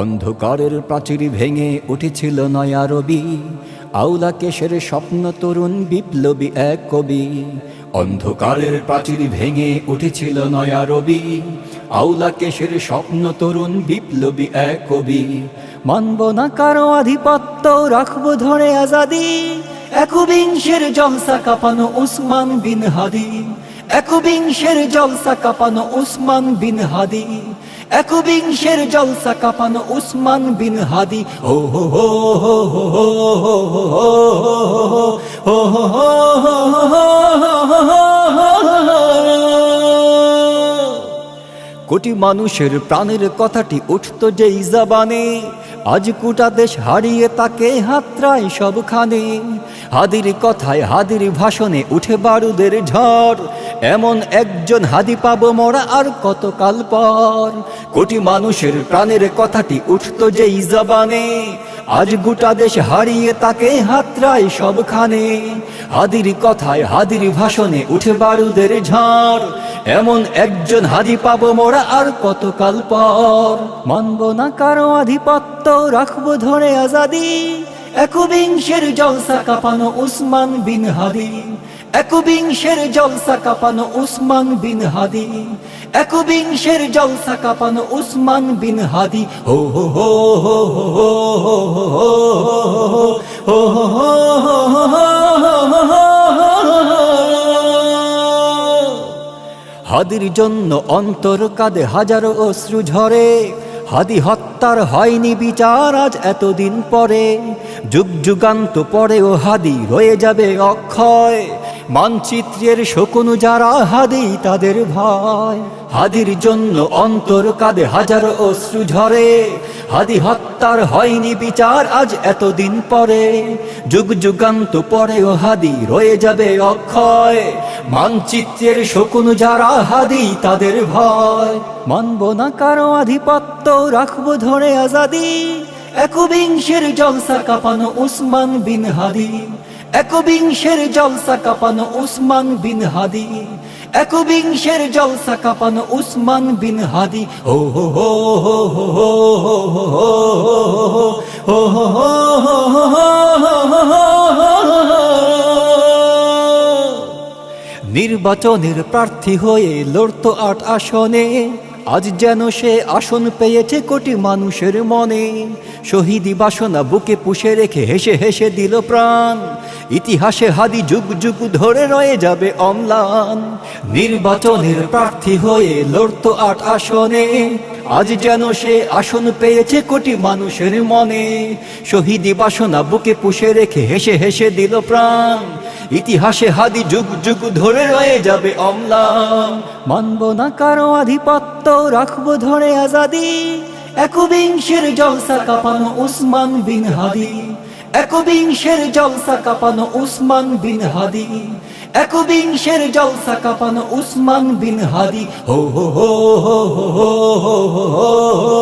অন্ধকারের প্রাচীর ভেঙে উঠেছিল নয়া রবি, আওলা কেশের স্বপ্ন তরুণ বিপ্লবী এক কবি। অন্ধকারের প্রাচীর ভেঙে উঠেছিল নয়া রবি, আওলা কেশের স্বপ্ন তরুণ বিপ্লবী এক কবি। মানব না কারো আধিপত্য, রাখবো ধরে আজাদি, একবিংশের জলসা কাঁপানো উসমান বিন হাদি। একবিংশের জলসা কাঁপানো উসমান বিন হাদি, একবিংশের জলসা কাঁপানো উসমান বিন হাদি। ও হো হো হো হো হো হো। কোটি মানুষের প্রাণের কথাটি উঠতো যেই জবানে, আজ গোটা দেশ হারিয়ে তাকে হাতড়ায় সবখানে। হাদির কথায় হাদির ভাষণে উঠে বারুদের ঝড়, এমন একজন হাদি পাবো মোরা আর কতকাল পর। কোটি মানুষের প্রাণের কথাটি উঠতো যেই জবানে, আজ গোটা দেশ হারিয়ে তাকে হাতড়ায় সবখানে। হাদির কথায় হাদির ভাষণে উঠে বারুদের ঝড়, এমন একজন হাদি পাবো মোরা আর কতকাল পর। মানব না কারো আধিপত্য, রাখবো ধরে আজাদি, একবিংশের জলসা কাঁপানো উসমান বিন হাদি। একবিংশের জলসা কাঁপানো উসমান বিন হাদি, একবিংশের জলসা কাঁপানো উসমান বিন হাদি। হো হো হো হো হো হো হো। হাদির জন্য অন্তর কাঁদে হাজারো অশ্রু ঝরে, হাদি হত্যার হয়নি বিচার আজ এতদিন পরে। যুগ যুগান্ত পরেও হাদি রয়ে যাবে অক্ষয়, মানচিত্রের শকুন যারা হাদি তাদের ভয়। হাদির জন্য অন্তর কাঁদে হাজারো অশ্রু ঝরে, হাদি হত্যার হয়নি বিচার আজ এতদিন পরে। যুগ যুগান্ত পরেও হাদি রয়ে যাবে অক্ষয়, মানচিত্রের শকুন যারা হাদি তাদের ভয়। মানব না কারো আধিপত্য, রাখবো ধরে আজাদি, একবিংশের জলসা কাঁপানো উসমান বিন হাদি। একবিংশের জলসা কাঁপানো উসমান বিন হাদি, একবিংশের জলসা কাঁপানো উসমান বিন হাদি। ও হো হো হো হো হো হো। নির্বাচনের প্রার্থী হয়ে লড়তো ৮ আসনে, আজ যেন সে আসন পেয়েছে কোটি মানুষের মনে। শহীদি বাসনা বুকে পুষে রেখে হেসে হেসে দিল প্রাণ, ইতিহাসে হাদি যুগ যুগ ধরে রয়ে যাবে অম্লান। নির্বাচনের প্রার্থী হয়ে লড়তো ৮ আসনে, আজ যেন সে আসন পেয়েছে কোটি মানুষের মনে। শহীদি বাসনা বুকে পুষে রেখে হেসে হেসে দিল প্রাণ, ইতিহাসে হাদি যুগ যুগ ধরে রয়ে যাবে অম্লান। মানব না কারো আধিপত্য, রাখবো ধরে আজাদি, একবিংশের জলসা কাঁপানো উসমান বিন হাদি। একবিংশের জলসা কাঁপানো উসমান বিন হাদি, একবিংশের জলসা কাঁপানো উসমান বিন হাদি। হো হো হো হো হো হো।